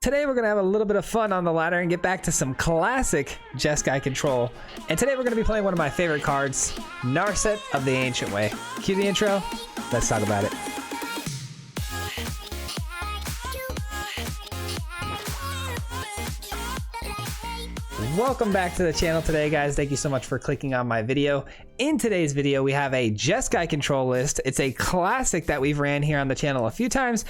Today we're going to have a little bit of fun on the ladder and get back to some classic Jeskai control. And today we're going to be playing one of my favorite cards, Narset of the Ancient Way. Cue the intro, let's talk about it. Welcome back to the channel today, guys. Thank you so much for clicking on my video. In today's video, we have a Jeskai control list. It's a classic that we've ran here on the channel a few times.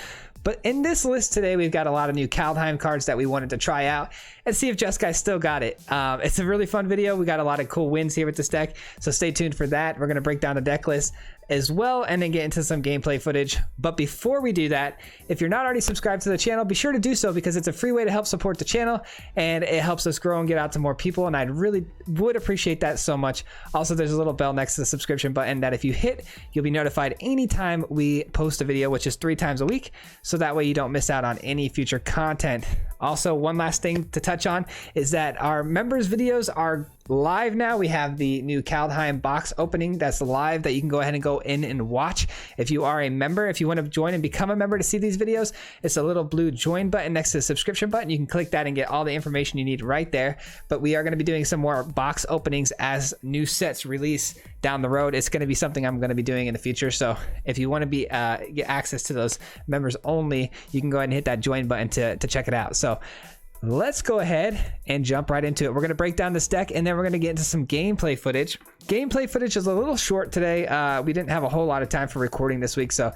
But in this list today, we've got a lot of new KALDHIEM cards that we wanted to try out and see if Jeskai still got it. It's a really fun video. We got a lot of cool wins here with this deck, so stay tuned for that. We're going to break down the deck list as well and then get into some gameplay footage. But before we do that, if you're not already subscribed to the channel, be sure to do so because it's a free way to help support the channel and it helps us grow and get out to more people, and I really would appreciate that so much. Also, there's a little bell next to the subscription button that if you hit, you'll be notified anytime we post a video, which is 3 times a week, so that way you don't miss out on any future content. Also, one last thing to touch on is that our members videos are live now. We have the new KALDHIEM box opening that's live that you can go ahead and go in and watch. If you are a member, if you want to join and become a member to see these videos, it's a little blue join button next to the subscription button. You can click that and get all the information you need right there. But we are going to be doing some more box openings as new sets release down the road. It's going to be something I'm going to be doing in the future. So if you want to be get access to those members only, you can go ahead and hit that join button to check it out. So let's go ahead and jump right into it. We're going to break down this deck and then we're going to get into some gameplay footage. Gameplay footage is a little short today. We didn't have a whole lot of time for recording this week, so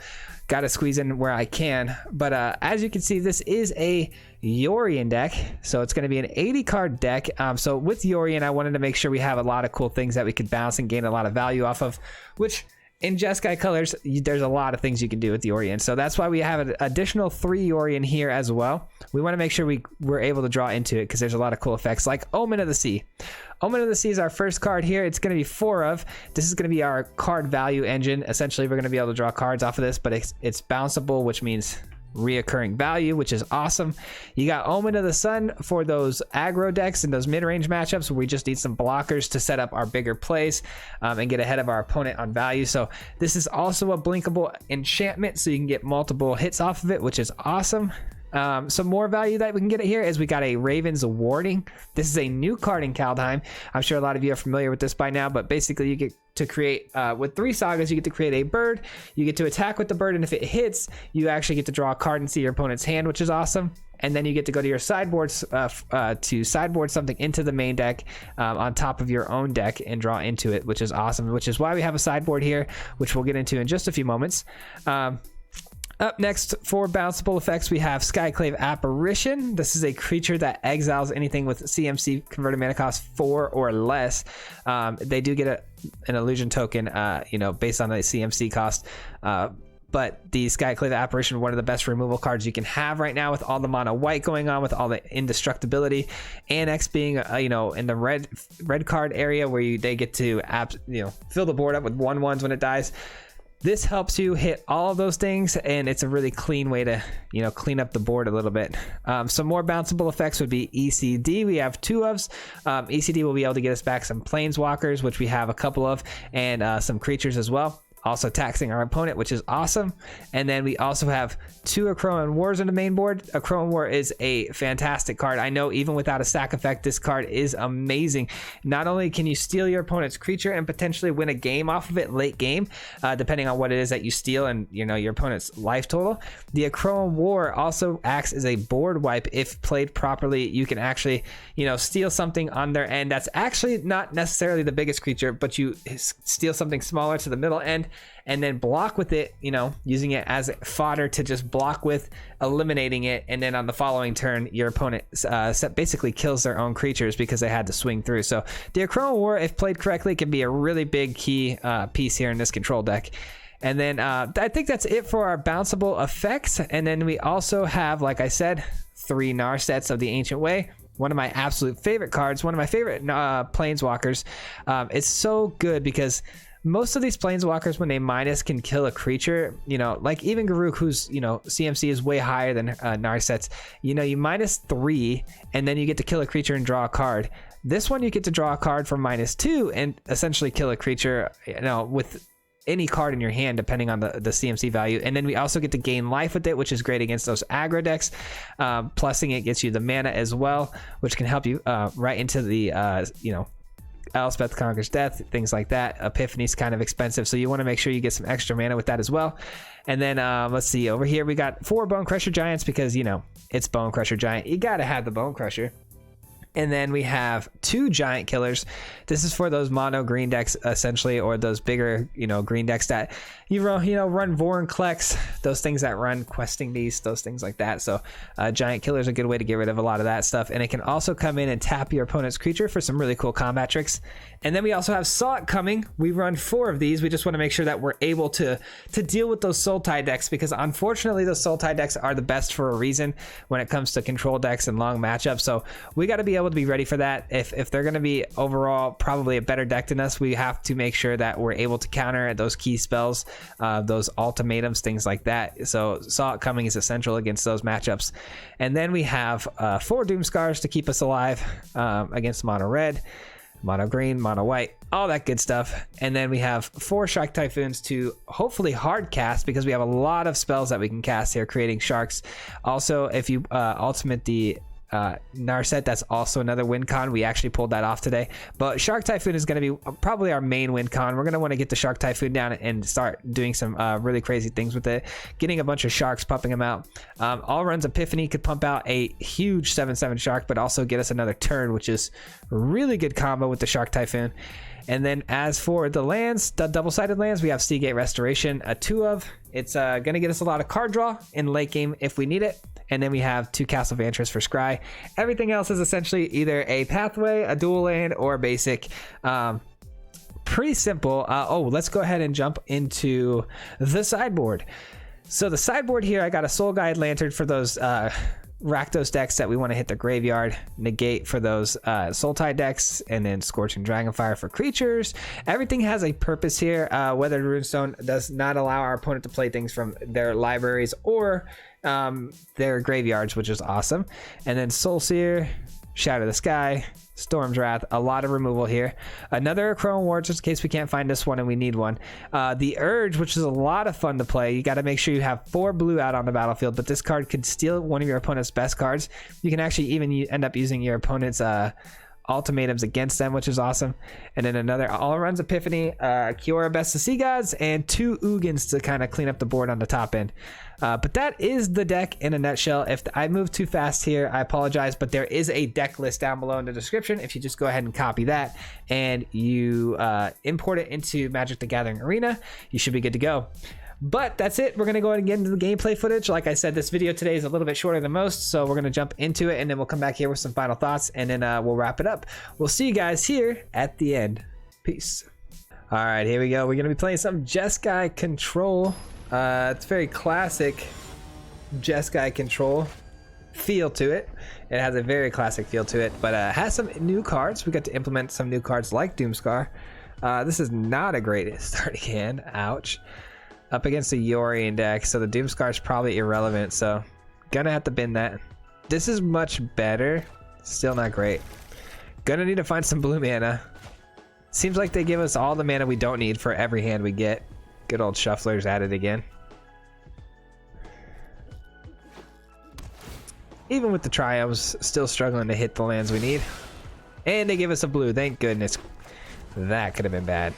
got to squeeze in where I can. But as you can see, this is a Yorion deck, so it's going to be an 80 card deck. So with Yorion, I wanted to make sure we have a lot of cool things that we could bounce and gain a lot of value off of, which in Jeskai colors, there's a lot of things you can do with Yorion. So that's why we have an additional 3 Yorion here as well. We want to make sure we're able to draw into it because there's a lot of cool effects like Omen of the Sea. Omen of the Sea is our first card here. It's going to be 4 of. This is going to be our card value engine. Essentially, we're going to be able to draw cards off of this, but it's bounceable, which means reoccurring value, which is awesome. You got Omen of the Sun for those aggro decks and those mid-range matchups where we just need some blockers to set up our bigger plays and get ahead of our opponent on value. So this is also a blinkable enchantment, so you can get multiple hits off of it, which is awesome. Some more value that we can get it here is we got a Raven's Warning. This is a new card in KALDHIEM. I'm sure a lot of you are familiar with this by now, but basically you get to create, with 3 sagas, you get to create a bird. You get to attack with the bird, and if it hits, you actually get to draw a card and see your opponent's hand, which is awesome. And then you get to go to your sideboards to sideboard something into the main deck on top of your own deck and draw into it, which is awesome, which is why we have a sideboard here, which we'll get into in just a few moments. Up next for bounceable effects, we have Skyclave Apparition. This is a creature that exiles anything with CMC converted mana cost 4 or less. They do get an illusion token, based on the CMC cost. But the Skyclave Apparition, one of the best removal cards you can have right now with all the mono white going on, with all the indestructibility. Annex being, in the red card area where they get to, fill the board up with 1/1s when it dies. This helps you hit all of those things, and it's a really clean way to, clean up the board a little bit. Some more bounceable effects would be ECD. We have 2 ofs. ECD will be able to get us back some planeswalkers, which we have a couple of, and some creatures as well. Also taxing our opponent, which is awesome. And then we also have 2 Akroan Wars on the main board. Akroan War is a fantastic card. I know even without a sack effect, this card is amazing. Not only can you steal your opponent's creature and potentially win a game off of it late game, depending on what it is that you steal and your opponent's life total. The Akroan War also acts as a board wipe. If played properly, you can actually, steal something on their end that's actually not necessarily the biggest creature, but you steal something smaller to the middle end, and then block with it, using it as fodder to just block with, eliminating it, and then on the following turn, your opponent basically kills their own creatures because they had to swing through. So the Akroan War, if played correctly, can be a really big key piece here in this control deck. And then I think that's it for our bounceable effects. And then we also have, like I said, 3 Narsets of the Ancient Way. One of my absolute favorite cards, one of my favorite planeswalkers. It's so good because most of these planeswalkers, when they minus, can kill a creature, like even Garruk, who's, CMC is way higher than Narset's. You minus 3, and then you get to kill a creature and draw a card. This one, you get to draw a card for -2 and essentially kill a creature, with any card in your hand depending on the CMC value. And then we also get to gain life with it, which is great against those aggro decks. Plusing it gets you the mana as well, which can help you right into the you know, Elspeth Conquers Death, things like that. Epiphany's kind of expensive, so you want to make sure you get some extra mana with that as well. And then let's see, over here we got 4 Bonecrusher Giants because, you know, it's Bonecrusher Giant. You gotta have the Bonecrusher. And then we have 2 Giant Killers. This is for those mono green decks essentially, or those bigger, you know, green decks that you run Vorinclex, those things that run Questing Beast, those things like that. So Giant Killer is a good way to get rid of a lot of that stuff. And it can also come in and tap your opponent's creature for some really cool combat tricks. And then we also have Saw It coming. We run 4 of these. We just want to make sure that we're able to deal with those Soul Tie decks, because unfortunately those Soul Tie decks are the best for a reason when it comes to control decks and long matchups. So we got to be able to be ready for that. If they're going to be overall probably a better deck than us, we have to make sure that we're able to counter those key spells, those ultimatums, things like that. So Saw It coming is essential against those matchups. And then we have 4 Doomskars to keep us alive against mono red, mono green, mono white, all that good stuff. And then we have 4 Shark Typhoons to hopefully hard cast, because we have a lot of spells that we can cast here creating sharks. Also, if you ultimate the Narset, that's also another win con. We actually pulled that off today, but Shark Typhoon is going to be probably our main win con. We're going to want to get the Shark Typhoon down and start doing some really crazy things with it, getting a bunch of sharks, pumping them out. Alrund's Epiphany could pump out a huge 7/7 shark, but also get us another turn, which is a really good combo with the Shark Typhoon. And then as for the lands, the double-sided lands, we have Seagate Restoration, 2 of. It's going to get us a lot of card draw in late game if we need it. And then we have 2 Castle Vantress for Scry. Everything else is essentially either a pathway, a dual land, or basic. Pretty simple. Let's go ahead and jump into the sideboard. So the sideboard here, I got a Soul Guide Lantern for those Rakdos decks that we want to hit the graveyard, negate for those Soul Tie decks, and then Scorching Dragonfire for creatures. Everything has a purpose here. Weathered Runestone does not allow our opponent to play things from their libraries or their graveyards, which is awesome. And then Soul Sear, Shatter the Sky, Storm's Wrath, a lot of removal here. Another Akroan War, just in case we can't find this one and we need one. The Urge, which is a lot of fun to play. You got to make sure you have 4 blue out on the battlefield, but this card could steal one of your opponent's best cards. You can actually even end up using your opponent's ultimatums against them, which is awesome. And then another Alrund's Epiphany, Kiora Best of Sea Gods, and 2 Ugins to kind of clean up the board on the top end. But that is the deck in a nutshell. If I move too fast here, I apologize, but there is a deck list down below in the description. If you just go ahead and copy that and you import it into Magic the Gathering Arena, you should be good to go. But that's it. We're going to go ahead and get into the gameplay footage. Like I said, this video today is a little bit shorter than most, so we're going to jump into it, and then we'll come back here with some final thoughts, and then we'll wrap it up. We'll see you guys here at the end. Peace. All right, here we go. We're going to be playing some Jeskai Control. It's very classic Jeskai Control feel to it. It has a very classic feel to it, but has some new cards. We got to implement some new cards like Doomskar. This is not a great starting hand. Ouch. Up against the Yorion deck, so the Doomskar is probably irrelevant, so gonna have to bin that. This is much better. Still not great. Gonna need to find some blue mana. Seems like they give us all the mana we don't need for every hand we get. Good old Shufflers at it again. Even with the triumphs, still struggling to hit the lands we need. And they give us a blue, thank goodness. That could have been bad.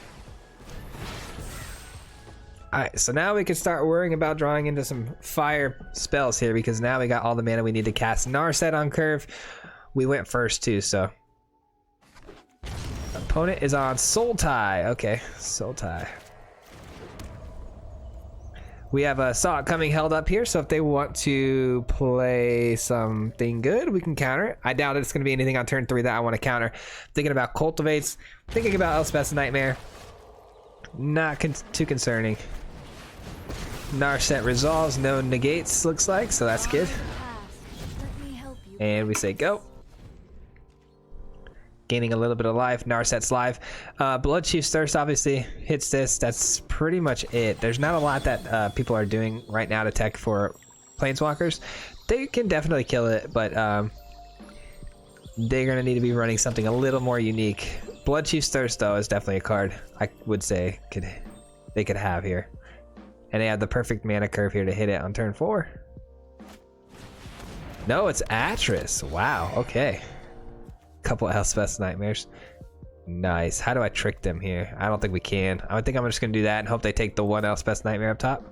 Alright, so now we can start worrying about drawing into some fire spells here, because now we got all the mana we need to cast Narset on curve. We went first too, so. Opponent is on Soul Tie. Okay, Soul Tie. We have a Saw It coming held up here, so if they want to play something good, we can counter it. I doubt it's going to be anything on turn 3 that I want to counter. Thinking about Cultivates, thinking about Elspeth's Nightmare. Not too concerning. Narset resolves, no negates, looks like, so that's good. And we say go. Gaining a little bit of life. Narset's live. Bloodchief's Thirst obviously hits this. That's pretty much it. There's not a lot that people are doing right now to tech for Planeswalkers. They can definitely kill it, but they're going to need to be running something a little more unique. Bloodchief's Thirst, though, is definitely a card I would say could they could have here. And they have the perfect mana curve here to hit it on turn 4. No, it's Atris. Wow, okay. Couple Elspeth's Nightmares. Nice. How do I trick them here? I don't think we can. I think I'm just going to do that and hope they take the one Elspeth's Nightmare up top.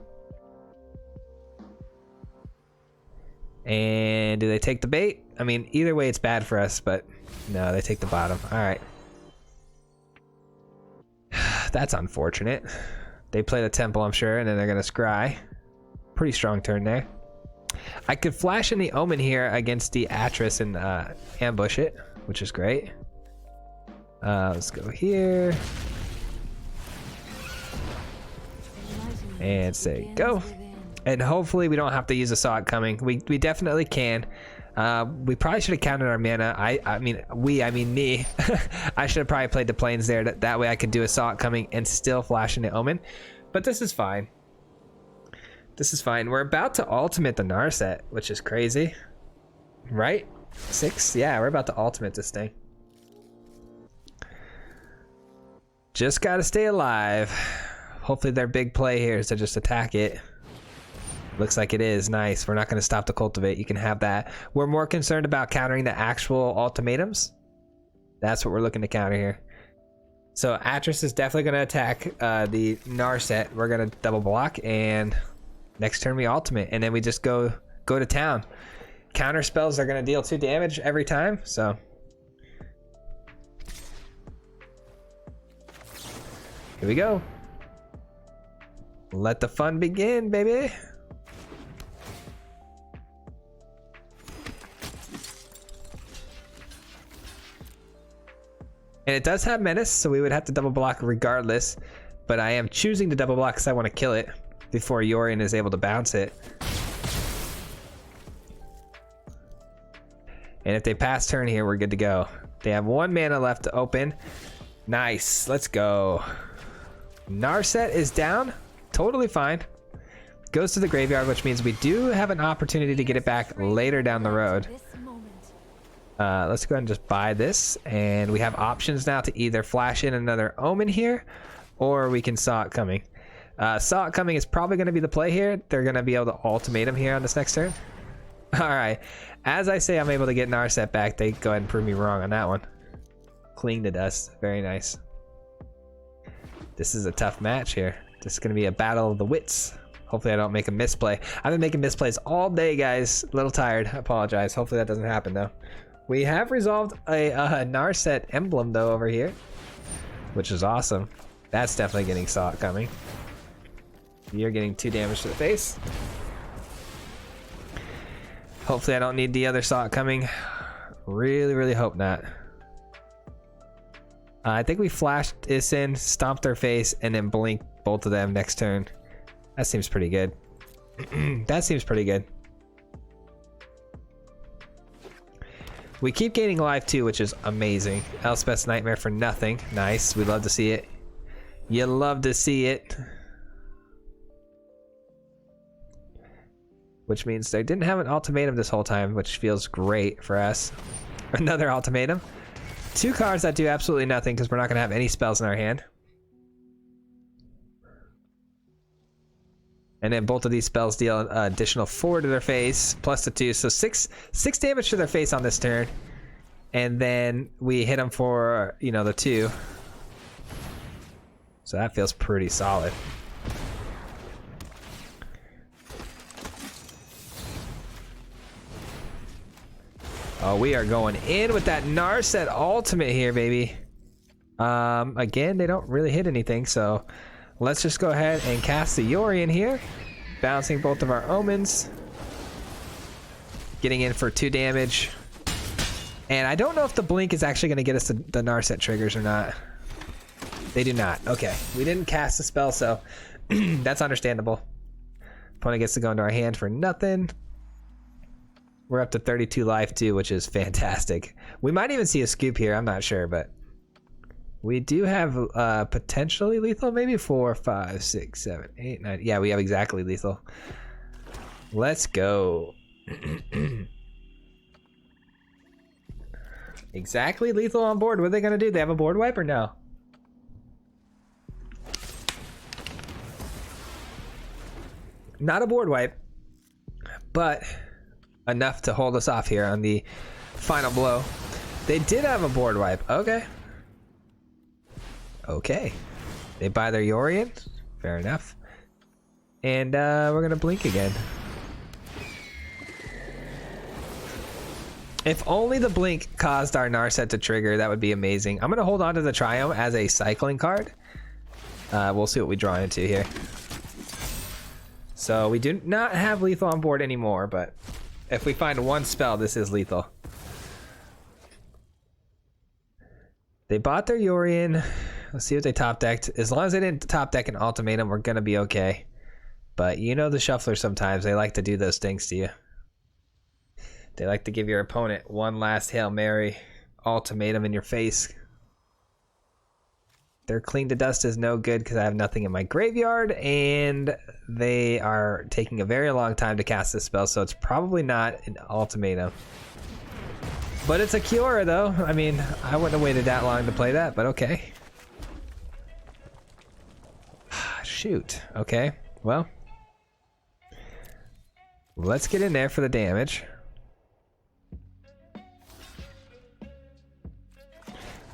And do they take the bait? I mean, either way it's bad for us, but no, they take the bottom. All right. That's unfortunate. They play the Temple, I'm sure, and then they're going to scry. Pretty strong turn there. I could flash in the Omen here against the Atris and ambush it, which is great. Let's go here. And say go. And hopefully we don't have to use a Saw It Coming. We definitely can. We probably should have counted our mana. I mean me. I should have probably played the Plains there. That way I could do a Saw It Coming and still flash into Omen. But this is fine. This is fine. We're about to ultimate the Narset, which is crazy. Right? 6? Yeah, we're about to ultimate this thing. Just gotta stay alive. Hopefully their big play here is to just attack it. Looks like it is. Nice. We're not going to stop to cultivate. You can have that. We're more concerned about countering the actual ultimatums. That's what we're looking to counter here. So Atris is definitely going to attack the Narset. We're going to double block, and next turn we ultimate, and then we just go to town. Counter spells are going to deal 2 damage every time, so here we go. Let the fun begin, baby. And it does have Menace, so we would have to double block regardless. But I am choosing to double block because I want to kill it before Yorion is able to bounce it. And if they pass turn here, we're good to go. They have 1 mana left to open. Nice, let's go. Narset is down, totally fine. Goes to the graveyard, which means we do have an opportunity to get it back later down the road. Let's go ahead and just buy this, and we have options now to either flash in another Omen here, or we can Saw It Coming. Saw It Coming is probably going to be the play here. They're going to be able to ultimatum here on this next turn. All right, as I say, I'm able to get Narset back. They go ahead and prove me wrong on that one. Clean to dust, very nice. This is a tough match here. This is going to be a battle of the wits. Hopefully I don't make a misplay. I've been making misplays all day, guys. A little tired. I apologize. Hopefully that doesn't happen, though. We have resolved a Narset emblem, though, over here, which is awesome. That's definitely getting Saw It Coming. You're getting 2 damage to the face. Hopefully I don't need the other Saw It Coming. Really, really hope not. I think we flashed this in, stomped their face, and then blink both of them next turn. That seems pretty good. That seems pretty good. We keep gaining life too, which is amazing. Elspeth's Nightmare for nothing. Nice. We love to see it. You love to see it. Which means they didn't have an ultimatum this whole time, which feels great for us. Another ultimatum. 2 cards that do absolutely nothing because we're not going to have any spells in our hand. And then both of these spells deal an additional 4 to their face, plus the 2. So 6 damage to their face on this turn. And then we hit them for, you know, the 2. So that feels pretty solid. Oh, we are going in with that Narset ultimate here, baby. Again, they don't really hit anything, so let's just go ahead and cast the Yorion here. Bouncing both of our Omens. Getting in for 2 damage. And I don't know if the blink is actually going to get us the Narset triggers or not. They do not. Okay. We didn't cast the spell, so that's understandable. Opponent gets to go into our hand for nothing. We're up to 32 life too, which is fantastic. We might even see a scoop here. I'm not sure, but we do have potentially lethal, maybe 4, 5, 6, 7, 8, 9. Yeah, we have exactly lethal. Let's go. Exactly lethal on board. What are they going to do? They have a board wipe or no? Not a board wipe, but enough to hold us off here on the final blow. They did have a board wipe. Okay. Okay. They buy their Yorion. Fair enough. And we're going to blink again. If only the blink caused our Narset to trigger, that would be amazing. I'm going to hold on to the Triome as a cycling card. We'll see what we draw into here. So we do not have lethal on board anymore, but if we find one spell, this is lethal. They bought their Yorion. Let's see what they top decked. As long as they didn't top deck an ultimatum, we're going to be okay. But you know the shufflers sometimes, they like to do those things to you. They like to give your opponent one last Hail Mary ultimatum in your face. Their Clean to Dust is no good because I have nothing in my graveyard, and they are taking a very long time to cast this spell, so it's probably not an ultimatum. But it's a Kiora though. I mean, I wouldn't have waited that long to play that, but okay. Shoot. Okay, well. Let's get in there for the damage.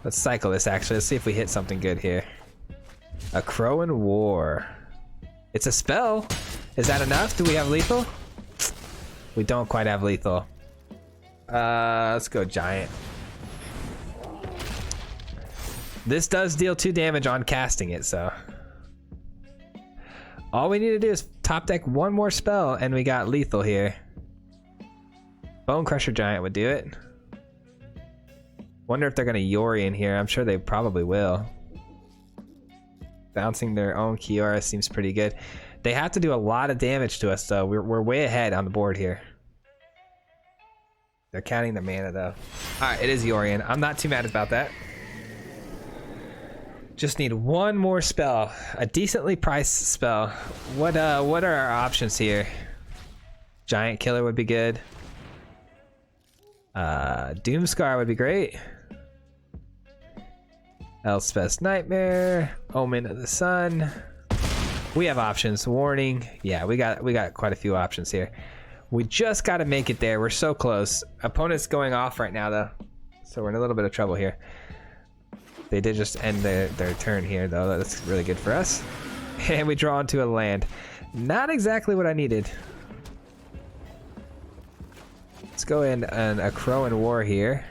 Let's cycle this actually. Let's see if we hit something good here. Akroan War. It's a spell. Is that enough? Do we have lethal? We don't quite have lethal. Let's go Giant. This does deal 2 damage on casting it, so. All we need to do is top deck one more spell and we got lethal here. Bonecrusher Giant would do it. Wonder if they're gonna Yorion here. I'm sure they probably will. Bouncing their own Kiora seems pretty good. They have to do a lot of damage to us though. We're way ahead on the board here. They're counting the mana though. Alright, it is Yorion. I'm not too mad about that. Just need one more spell. A decently priced spell. What are our options here? Giant Killer would be good. Doomskar would be great. Elspeth's Nightmare. Omen of the Sun. We have options. Warning. Yeah, we got quite a few options here. We just got to make it there. We're so close. Opponent's going off right now though, so we're in a little bit of trouble here. They did just end their turn here though. That's really good for us. And we draw into a land. Not exactly what I needed. Let's go in an Akroan War here.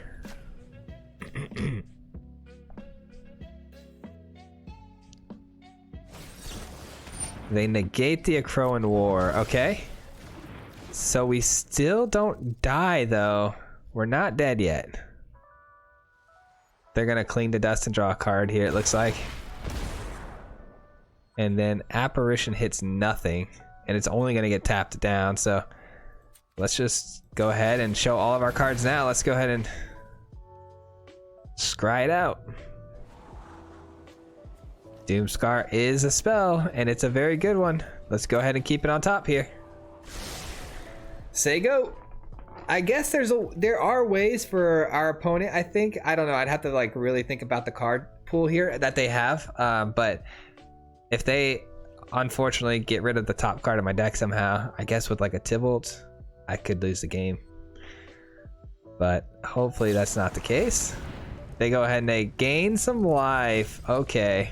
They negate the Akroan War. Okay. So we still don't die though. We're not dead yet. They're gonna Clean to Dust and draw a card here, it looks like. And then Apparition hits nothing. And it's only gonna get tapped down, so let's just go ahead and show all of our cards now. Let's go ahead and scry it out. Doomskar is a spell, and it's a very good one. Let's go ahead and keep it on top here. Say go. I guess there are ways for our opponent, I think. I don't know. I'd have to like really think about the card pool here that they have. But if they unfortunately get rid of the top card of my deck somehow, I guess with like a Tybalt, I could lose the game. But hopefully that's not the case. They go ahead and they gain some life. Okay.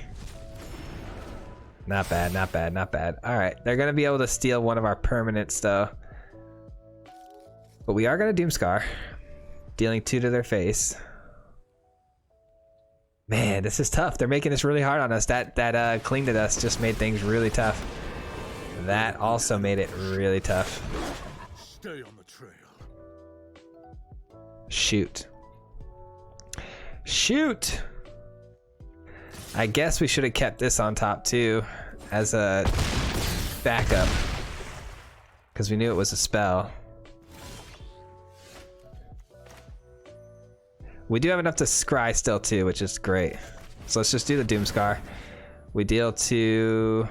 Not bad, not bad, not bad. All right, they're gonna be able to steal one of our permanents though. But we are gonna Doomskar, dealing 2 to their face. Man, this is tough. They're making this really hard on us. That Clean to Dust just made things really tough. That also made it really tough. Stay on the trail. Shoot. Shoot! I guess we should have kept this on top too as a backup because we knew it was a spell. We do have enough to scry still too, which is great. So let's just do the Doomskar. We deal to...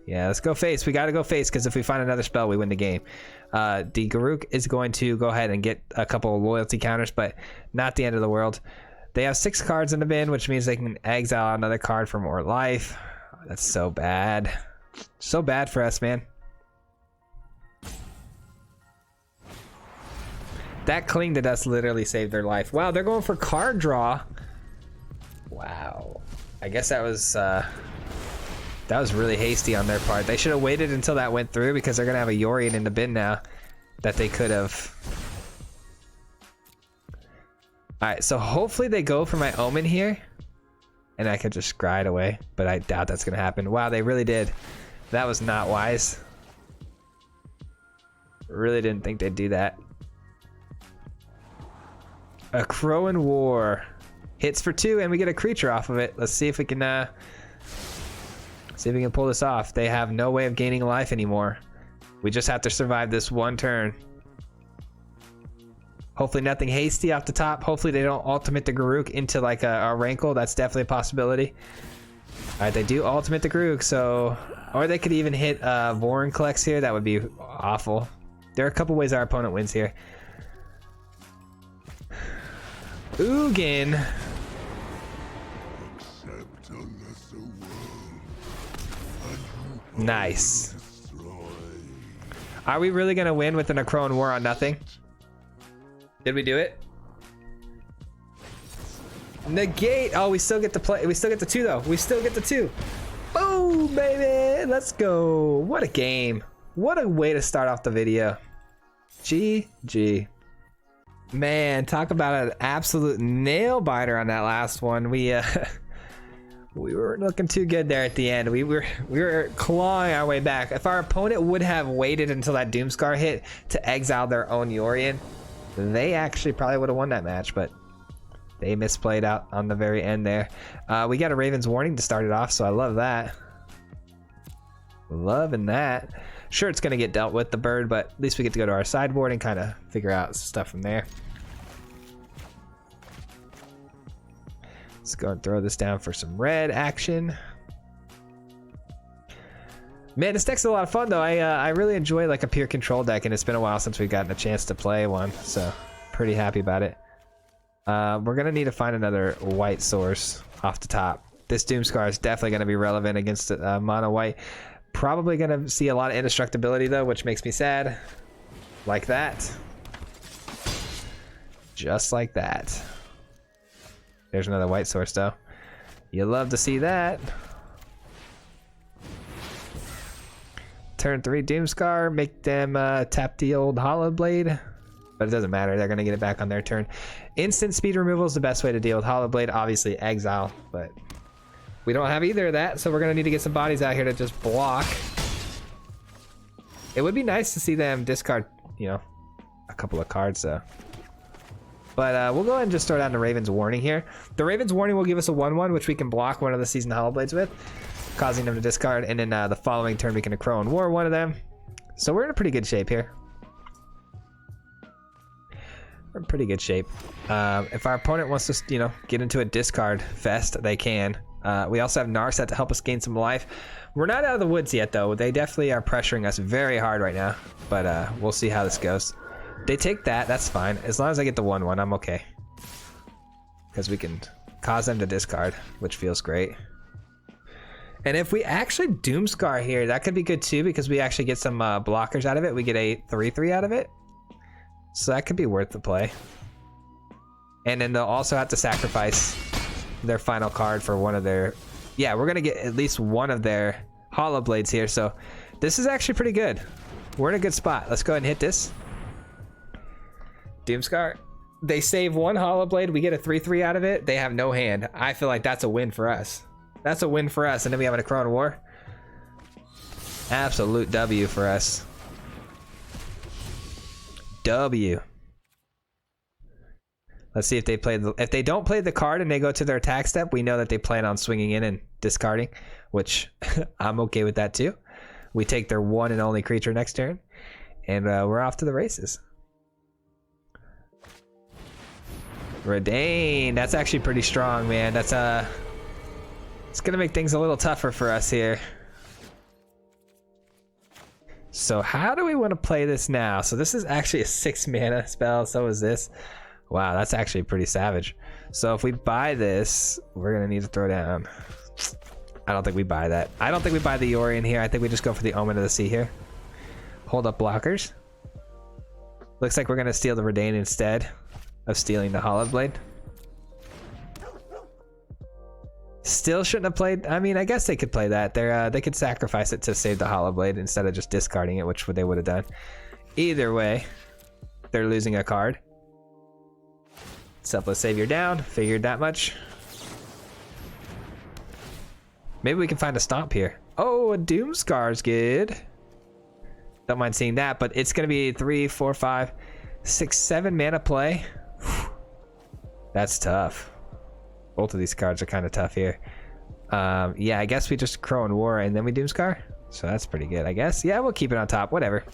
Yeah, let's go face. We gotta go face because if we find another spell, we win the game. The Garruk is going to go ahead and get a couple of loyalty counters, but not the end of the world. They have 6 cards in the bin, which means they can exile another card for more life. That's so bad. So bad for us, man. That Cling to Dust literally saved their life. Wow, they're going for card draw. Wow. I guess that was really hasty on their part. They should have waited until that went through because they're gonna have a Yorion in the bin now that they could have. All right, so hopefully they go for my Omen here and I could just scry it away, but I doubt that's gonna happen. Wow, they really did. That was not wise. Really didn't think they'd do that. Akroan War hits for 2 and we get a creature off of it. Let's see if we can pull this off. They have no way of gaining life anymore. We just have to survive this one turn. Hopefully nothing hasty off the top. Hopefully they don't ultimate the Garruk into like a Rankle. That's definitely a possibility. All right, they do ultimate the Garruk, so, or they could even hit Vorinclex here. That would be awful. There are a couple ways our opponent wins here. Ugin. Nice. Are we really gonna win with an Akroan War on nothing? Did we do it? Negate. Oh, we still get to play. We still get the 2 though. We still get the 2. Boom, baby. Let's go. What a game. What a way to start off the video. GG. Man, talk about an absolute nail biter on that last one. We weren't looking too good there at the end. We were clawing our way back. If our opponent would have waited until that Doomskar hit to exile their own Yorion, they actually probably would have won that match, but they misplayed out on the very end there. We got a Raven's Warning to start it off, so I love that. Loving that. Sure, it's going to get dealt with, the bird, but at least we get to go to our sideboard and kind of figure out some stuff from there. Let's go and throw this down for some red action. Man, this deck's a lot of fun, though. I really enjoy like a pure control deck, and it's been a while since we've gotten a chance to play one, so pretty happy about it. We're going to need to find another white source off the top. This Doomskar is definitely going to be relevant against mono white. Probably going to see a lot of indestructibility though, which makes me sad. Like that. Just like that. There's another white source though. You love to see that. Turn 3 Doomskar, make them tap the old Hollow Blade. But it doesn't matter, they're going to get it back on their turn. Instant speed removal is the best way to deal with Hollow Blade. Obviously exile, but we don't have either of that, so we're going to need to get some bodies out here to just block. It would be nice to see them discard, you know, a couple of cards though. But we'll go ahead and just throw down the Raven's Warning here. The Raven's Warning will give us a 1/1, which we can block one of the Seasoned Hollow Blades with, causing them to discard, and then the following turn we can Akroan War one of them. So we're in a pretty good shape here. We're in pretty good shape. If our opponent wants to, you know, get into a discard fest, they can. We also have Narset to help us gain some life. We're not out of the woods yet, though. They definitely are pressuring us very hard right now, but we'll see how this goes. They take that, that's fine. As long as I get the 1/1, I'm okay. Because we can cause them to discard, which feels great. And if we actually Doomskar here, that could be good too, because we actually get some blockers out of it. We get a 3/3 out of it. So that could be worth the play. And then they'll also have to sacrifice their final card for one of their... Yeah, we're going to get at least one of their Hollow Blades here. So this is actually pretty good. We're in a good spot. Let's go ahead and hit this. Doomskar. They save one Hollow Blade. We get a 3/3 out of it. They have no hand. I feel like that's a win for us. That's a win for us. And then we have an Akroan War. Absolute W for us. W. Let's see if they play. If they don't play the card and they go to their attack step, we know that they plan on swinging in and discarding, which I'm okay with that too. We take their one and only creature next turn, and we're off to the races. Redain. That's actually pretty strong, man. That's it's gonna make things a little tougher for us here. So how do we want to play this now? So this is actually a 6 mana spell. So is this. Wow, that's actually pretty savage. So if we buy this, we're gonna need to throw down. I don't think we buy that. I don't think we buy the Yorion here. I think we just go for the Omen of the Sea here. Hold up blockers. Looks like we're gonna steal the Redain instead of stealing the Hollow Blade. Still shouldn't have played. I mean, I guess they could play that. They could sacrifice it to save the Hollow Blade instead of just discarding it, which they would have done. Either way, they're losing a card. Selfless Savior down. Figured that much. Maybe we can find a stomp here. Oh, a Doomskar's good. Don't mind seeing that, but it's gonna be 3, 4, 5, 6, 7 mana play. That's tough. Both of these cards are kind of tough here. Yeah, I guess we just Akroan War and then we Doomskar. So that's pretty good, I guess. Yeah, we'll keep it on top. Whatever.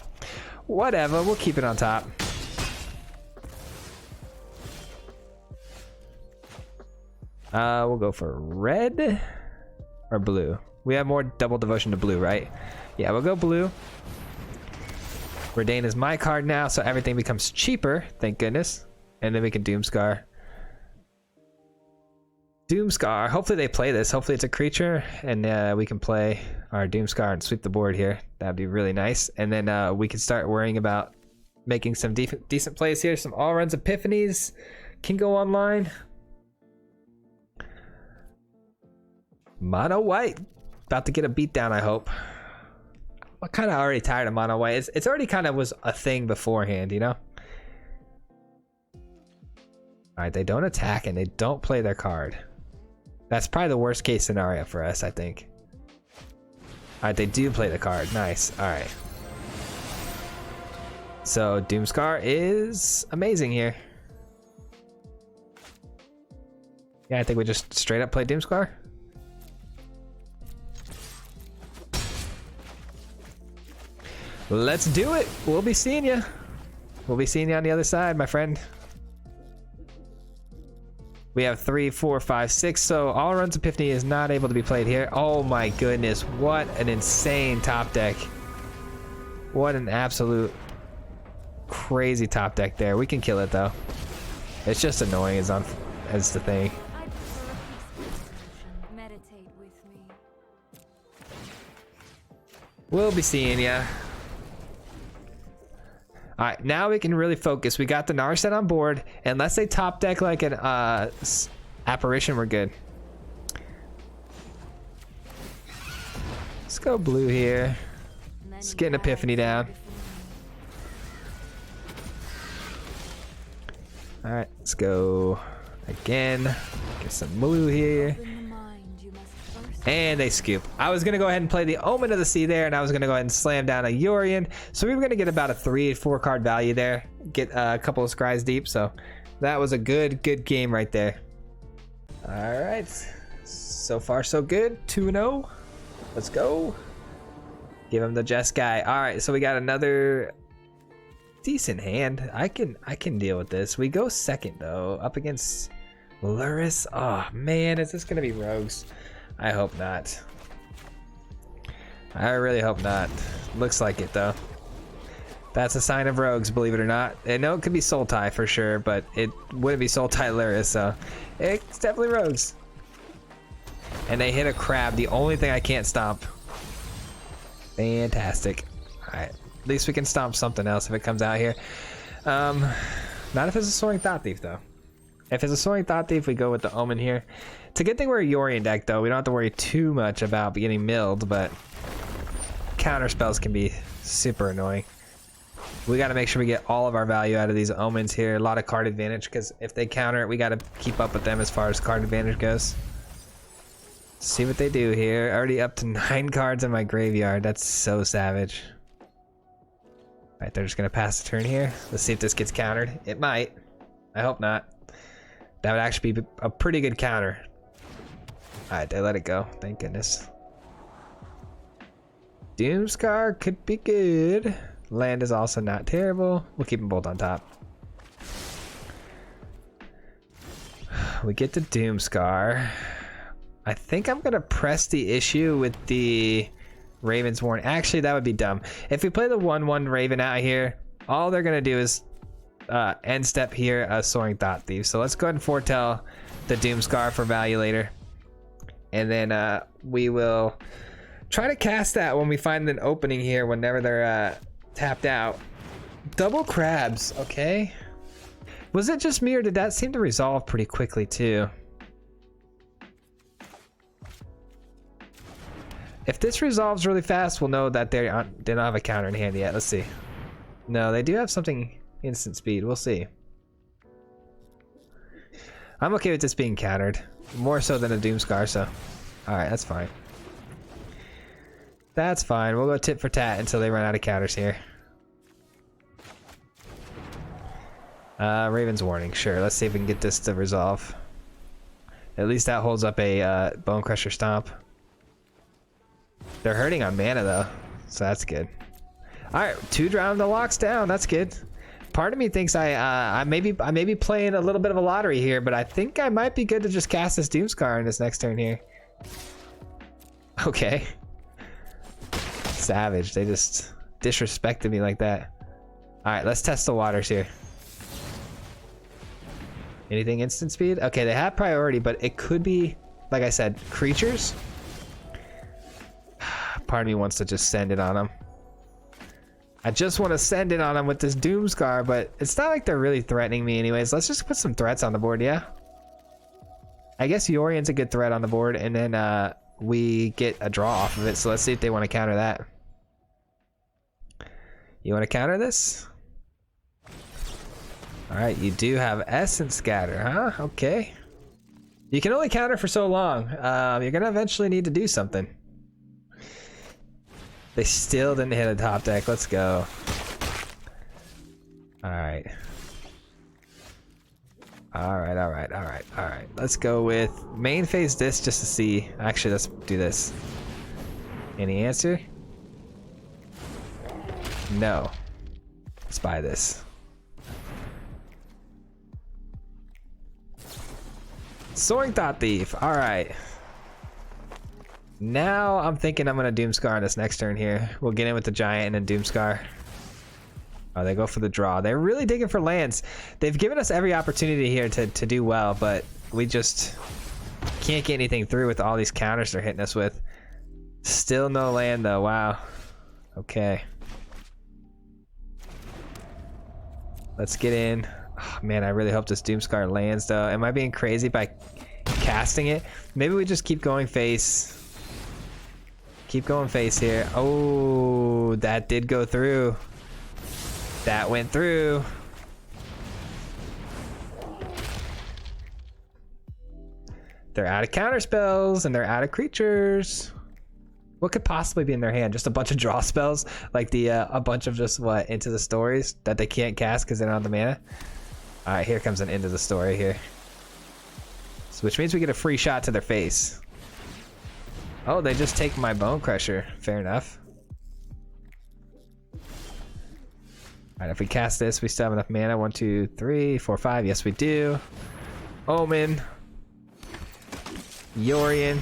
Whatever, we'll keep it on top. We'll go for red or blue. We have more double devotion to blue, right? Yeah, we'll go blue. Redain is my card now, so everything becomes cheaper, thank goodness. And then we can Doomskar. Doomskar, hopefully they play this. Hopefully it's a creature, and we can play our Doomskar and sweep the board here. That'd be really nice. And then we can start worrying about making some decent plays here. Some Alrund's Epiphanies can go online. Mono white, about to get a beatdown, I hope. I'm kind of already tired of mono white. It's already kind of was a thing beforehand, you know? All right, they don't attack and they don't play their card. That's probably the worst case scenario for us, I think. All right, they do play the card. Nice. All right. So Doomskar is amazing here. Yeah, I think we just straight up play Doomskar. Let's do it. We'll be seeing you. We'll be seeing you on the other side, my friend. We have 3, 4, 5, 6. So Alrund's Epiphany is not able to be played here. Oh my goodness. What an insane top deck. What an absolute crazy top deck there. We can kill it though. It's just annoying as the thing. We'll be seeing ya. All right, now we can really focus. We got the Narset on board. Unless they top deck like an apparition, we're good. Let's go blue here. Let's get an Epiphany down. All right, let's go again. Get some blue here. And they scoop. I was gonna go ahead and play the Omen of the Sea there, and I was gonna go ahead and slam down a Yorion. So we were gonna get about a 3, 4 card value there. Get a couple of scries deep. So that was a good game right there. All right, so far so good. 2-0. Let's go. Give him the Jeskai. All right, so we got another decent hand. I can deal with this. We go second though, up against Luris. Oh man, is this gonna be rogues? I hope not. I really hope not. Looks like it though. That's a sign of rogues, believe it or not. I know it could be Soul Tie for sure, but it wouldn't be Soul Tie Luris, so it's definitely rogues. And they hit a crab, the only thing I can't stomp. Fantastic. Alright, at least we can stomp something else if it comes out here. Not if it's a Soaring Thought Thief though. If it's a Soaring Thought Thief, we go with the Omen here. It's a good thing we're a Yorion deck though. We don't have to worry too much about getting milled, but counter spells can be super annoying. We got to make sure we get all of our value out of these Omens here. A lot of card advantage, because if they counter it, we got to keep up with them as far as card advantage goes. See what they do here. Already up to 9 cards in my graveyard. That's so savage. Alright, they're just going to pass the turn here. Let's see if this gets countered. It might. I hope not. That would actually be a pretty good counter. Alright, they let it go. Thank goodness. Doomskar could be good. Land is also not terrible. We'll keep them both on top. We get to Doomskar. I think I'm going to press the issue with the Raven's Warn. Actually, that would be dumb. If we play the 1/1 Raven out here, all they're going to do is end step here a Soaring Thought Thief. So let's go ahead and foretell the Doomskar for value later. And then we will try to cast that when we find an opening here whenever they're tapped out. Double crabs, okay. Was it just me or did that seem to resolve pretty quickly too? If this resolves really fast, we'll know that they don't have a counter in hand yet. Let's see. No, they do have something instant speed. We'll see. I'm okay with this being countered. More so than a Doomskar, so. Alright, that's fine. That's fine. We'll go tit for tat until they run out of counters here. Raven's Warning, sure. Let's see if we can get this to resolve. At least that holds up a Bonecrusher Stomp. They're hurting on mana though, so that's good. Alright, 2 drown the locks down, that's good. Part of me thinks I may be playing a little bit of a lottery here, but I think I might be good to just cast this Doomskar in this next turn here. Okay. Savage, they just disrespected me like that. Alright, let's test the waters here. Anything instant speed? Okay, they have priority, but it could be, like I said, creatures. Part of me wants to just send it on them. I just want to send it on them with this Doomskar, but it's not like they're really threatening me anyways. Let's just put some threats on the board, yeah? I guess Yorion's a good threat on the board, and then we get a draw off of it, so let's see if they want to counter that. You want to counter this? Alright, you do have Essence Scatter, huh? Okay. You can only counter for so long. You're gonna eventually need to do something. They still didn't hit a top deck. Let's go. Alright. Alright. Let's go with main phase this just to see. Actually, let's do this. Any answer? No. Let's buy this. Soaring Thought Thief. Alright. Now I'm thinking I'm going to Doomskar on this next turn here. We'll get in with the Giant and then Doomskar. Oh, they go for the draw. They're really digging for lands. They've given us every opportunity here to do well, but we just can't get anything through with all these counters they're hitting us with. Still no land though. Wow. Okay. Let's get in. Oh, man, I really hope this Doomskar lands though. Am I being crazy by casting it? Maybe we just keep going face. Keep going face here. Oh, that did go through. That went through. They're out of counter spells and they're out of creatures. What could possibly be in their hand? Just a bunch of draw spells? Like the a bunch of just what? Into the Stories that they can't cast because they don't have the mana? Alright, here comes an Into the Story here. So, which means we get a free shot to their face. Oh, they just take my Bonecrusher. Fair enough. Alright, if we cast this, we still have enough mana. 1, 2, 3, 4, 5. Yes, we do. Omen. Yorion.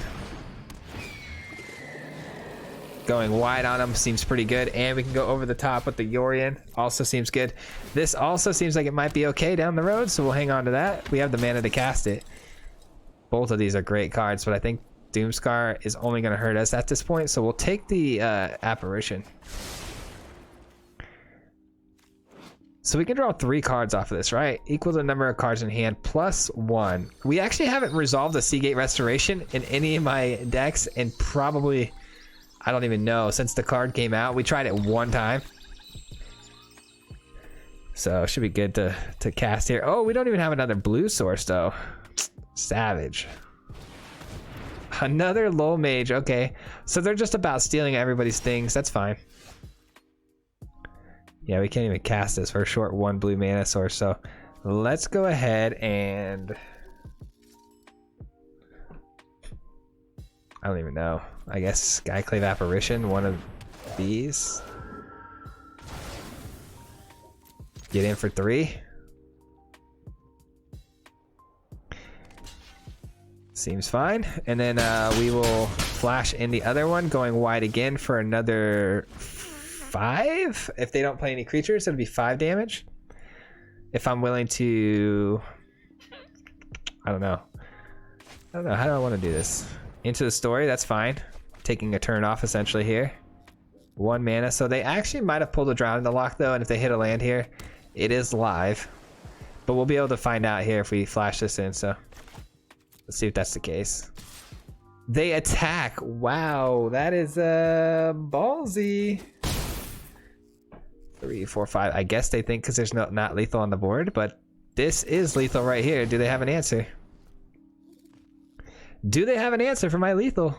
Going wide on them seems pretty good. And we can go over the top with the Yorion. Also seems good. This also seems like it might be okay down the road, so we'll hang on to that. We have the mana to cast it. Both of these are great cards, but I think Doomskar is only going to hurt us at this point, so we'll take the Apparition. So we can draw 3 cards off of this, right? Equal the number of cards in hand plus 1. We actually haven't resolved the Seagate Restoration in any of my decks, and probably, I don't even know, since the card came out. We tried it 1 time. So it should be good to cast here. Oh, we don't even have another blue source though. Savage. Another Lull Mage, okay. So they're just about stealing everybody's things, that's fine. Yeah, we can't even cast this. We're short 1 blue mana source, so let's go ahead and... I don't even know. I guess Skyclave Apparition, one of these. Get in for 3. Seems fine. And then we will flash in the other one, going wide again for another 5. If they don't play any creatures, it'll be 5 damage. If I'm willing to... I don't know. How do I want to do this? Into the Story, that's fine. Taking a turn off essentially here. 1 mana. So they actually might have pulled a Drown in the lock though, and if they hit a land here, it is live. But we'll be able to find out here if we flash this in, so let's see if that's the case. They attack. Wow, that is ballsy. 3, 4, 5. I guess they think because there's not lethal on the board, but this is lethal right here. Do they have an answer? Do they have an answer for my lethal?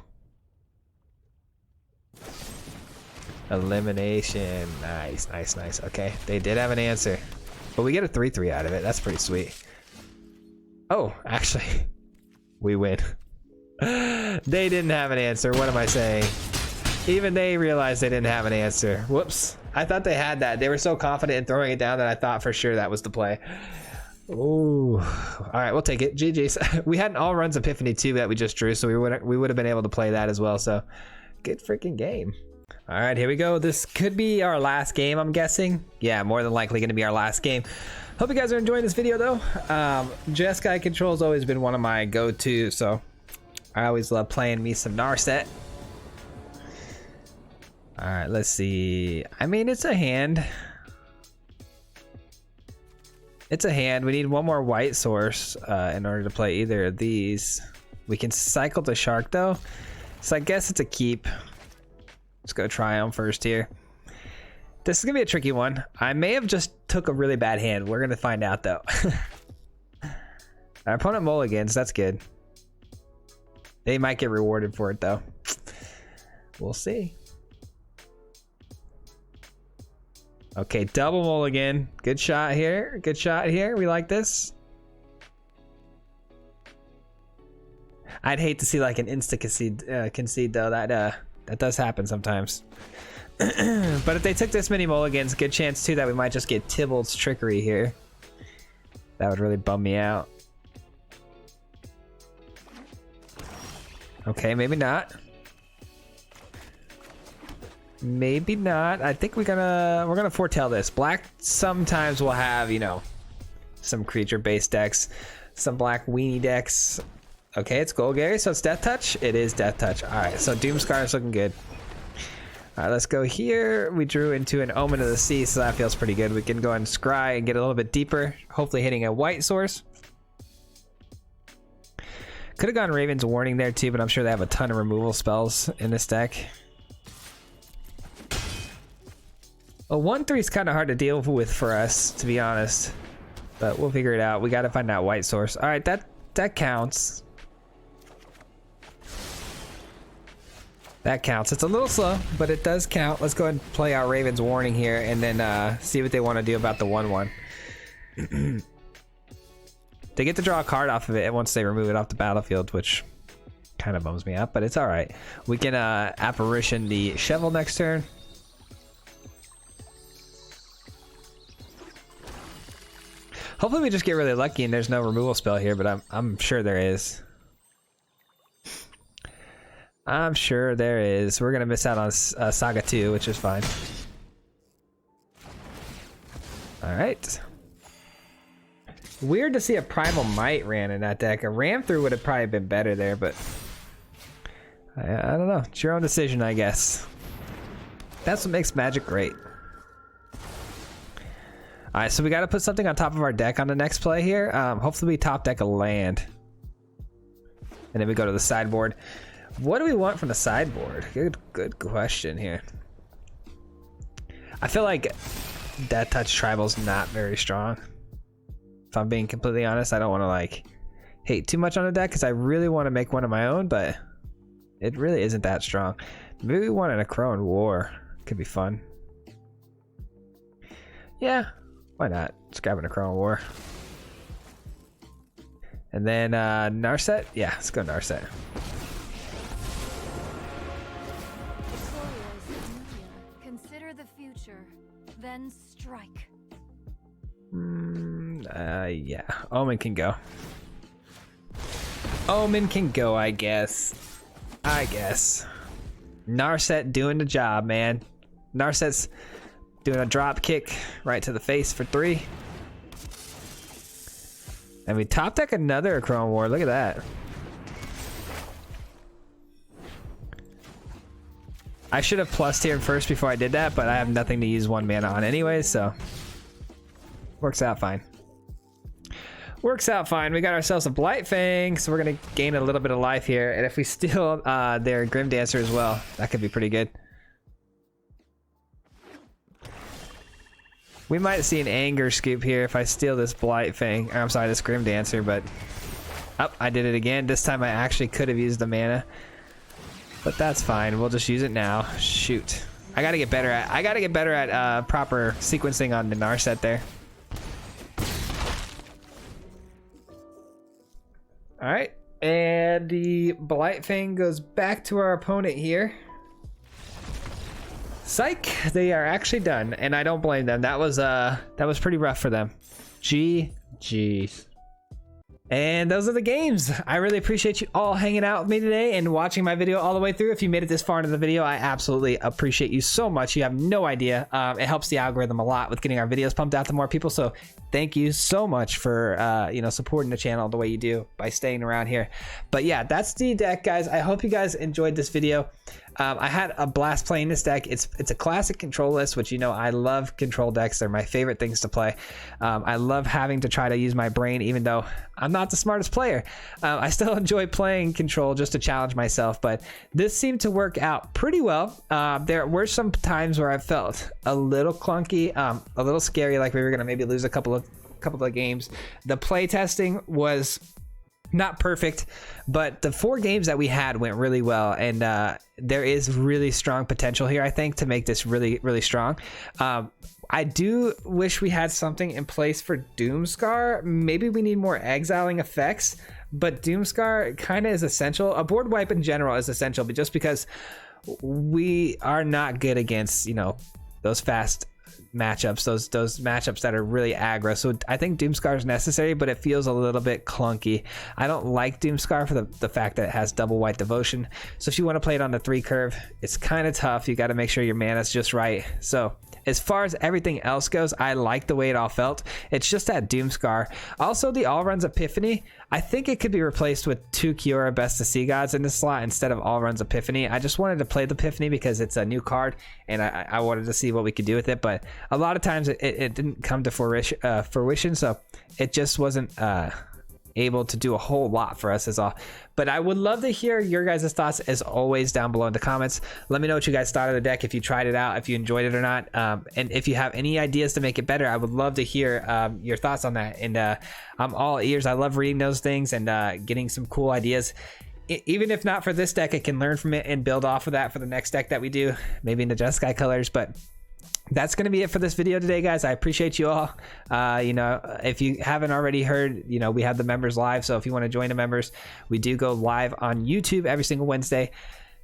Elimination. Nice, nice, nice. Okay, they did have an answer. But we get a 3/3 out of it. That's pretty sweet. Oh, actually, we win. They didn't have an answer. What am I saying? Even they realized they didn't have an answer. Whoops. I thought they had that. They were so confident in throwing it down that I thought for sure that was the play. Ooh. All right, we'll take it. GG's. We had an Alrund's Epiphany too that we just drew, so we would have been able to play that as well. So good freaking game. All right, here we go. This could be our last game, I'm guessing. Yeah, more than likely going to be our last game. Hope you guys are enjoying this video though. Jeskai control has always been one of my go-tos, so I always love playing me some Narset. All right, let's see. I mean, it's a hand. It's a hand. We need one more white source in order to play either of these. We can cycle the Shark though, so I guess it's a keep. Let's go Triome first here. This is gonna be a tricky one. I may have just took a really bad hand. We're gonna find out though. Our opponent mulligans, that's good. They might get rewarded for it though. We'll see. Okay, double mulligan. Good shot here. Good shot here. We like this. I'd hate to see like an insta concede though. That does happen sometimes. But if they took this many mulligans, good chance too that we might just get Tybalt's trickery here. That would really bum me out. Okay, maybe not. Maybe not. I think we're gonna foretell this. Black sometimes will have, you know, some creature-based decks, some black weenie decks. Okay, it's Golgari, so it's Death Touch. It is Death Touch. All right, so Doomskar is looking good. All right, let's go here. We drew into an Omen of the Sea, so that feels pretty good. We can go and scry and get a little bit deeper, hopefully hitting a white source. Could have gone Raven's Warning there too, but I'm sure they have a ton of removal spells in this deck. A 1/3 is kind of hard to deal with for us, to be honest, but we'll figure it out. We got to find out white source. All right, that counts. That counts. It's a little slow, but it does count. Let's go ahead and play out Raven's Warning here, and then see what they want to do about the 1/1. They get to draw a card off of it once they remove it off the battlefield, which kind of bums me out, but it's all right. We can Apparition the Shovel next turn. Hopefully we just get really lucky and there's no removal spell here, but I'm sure there is. I'm sure there is. We're gonna miss out on Saga 2, which is fine. All right. Weird to see a Primal Might ran in that deck. A Ram Through would have probably been better there, but I don't know. It's your own decision, I guess. That's what makes Magic great. All right, so we got to put something on top of our deck on the next play here. Hopefully we top deck a land. And then we go to the sideboard. What do we want from the sideboard? Good question here. I feel like Death Touch Tribal's not very strong. If I'm being completely honest, I don't want to like hate too much on the deck because I really want to make one of my own, but it really isn't that strong. Maybe we want an Akroan War. Could be fun. Yeah. Why not? Let's grab an Akroan War. And then Narset? Yeah, let's go Narset. Consider the future, then strike. Yeah. Omen can go. Omen can go, I guess. Narset doing the job, man. Narset's doing a drop kick right to the face for 3. And we top deck another Akroan War. Look at that. I should have plus tiered first before I did that, but I have nothing to use 1 mana on anyway, so works out fine. Works out fine. We got ourselves a Blight Fang, so we're gonna gain a little bit of life here, and if we steal their Grim Dancer as well, that could be pretty good. We might see an Anger Scoop here if I steal this Blight Fang. I'm sorry, this Grim Dancer, but I did it again. This time I actually could have used the mana, but that's fine. We'll just use it now. Shoot, I gotta get better at proper sequencing on the Narset there. All right, and the Blight Fang goes back to our opponent here. Psych, they are actually done, and I don't blame them. That was pretty rough for them. GG's. And those are the games. I really appreciate you all hanging out with me today and watching my video all the way through. If you made it this far into the video, I absolutely appreciate you so much. You have no idea. It helps the algorithm a lot with getting our videos pumped out to more people. So thank you so much for supporting the channel the way you do by staying around here. But yeah, that's the deck, guys. I hope you guys enjoyed this video. I had a blast playing this deck. It's a classic control list, which, you know, I love control decks. They're my favorite things to play. I love having to try to use my brain, even though I'm not the smartest player. I still enjoy playing control just to challenge myself, but this seemed to work out pretty well. There were some times where I felt a little clunky, a little scary, like we were gonna maybe lose a couple of games. The play testing was not perfect, but the 4 games that we had went really well, and there is really strong potential here, I think, to make this really, really strong. I do wish we had something in place for Doomskar. Maybe we need more exiling effects, but Doomskar kind of is essential. A board wipe in general is essential, but just because we are not good against, you know, those fast matchups, those matchups that are really aggro. So I think Doomskar is necessary, but it feels a little bit clunky. I don't like Doomskar for the fact that it has double white devotion. So if you want to play it on the 3 curve, it's kind of tough. You got to make sure your mana's just right. So as far as everything else goes, I like the way it all felt. It's just that Doomskar. Also, the Alrund's Epiphany, I think it could be replaced with 2 Kiora Best of Sea Gods in this slot instead of Alrund's Epiphany. I just wanted to play the Epiphany because it's a new card, and I wanted to see what we could do with it. But a lot of times it didn't come to fruition, so it just wasn't able to do a whole lot for us, is all. But I would love to hear your guys' thoughts, as always, down below in the comments. Let me know what you guys thought of the deck, if you tried it out, if you enjoyed it or not, and if you have any ideas to make it better. I would love to hear your thoughts on that, and I'm all ears. I love reading those things and getting some cool ideas. Even if not for this deck, I can learn from it and build off of that for the next deck that we do, maybe in the Jeskai colors. But that's going to be it for this video today, guys. I appreciate you all. If you haven't already heard, we have the members live. So if you want to join the members, we do go live on YouTube every single Wednesday.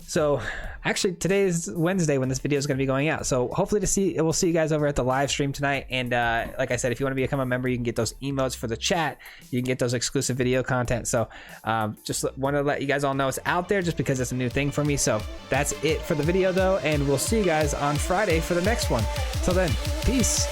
So actually today is Wednesday when this video is going to be going out. So hopefully we'll see you guys over at the live stream tonight. And like I said, if you want to become a member, you can get those emotes for the chat. You can get those exclusive video content. So just want to let you guys all know it's out there just because it's a new thing for me. So that's it for the video though. And we'll see you guys on Friday for the next one. Till then, peace.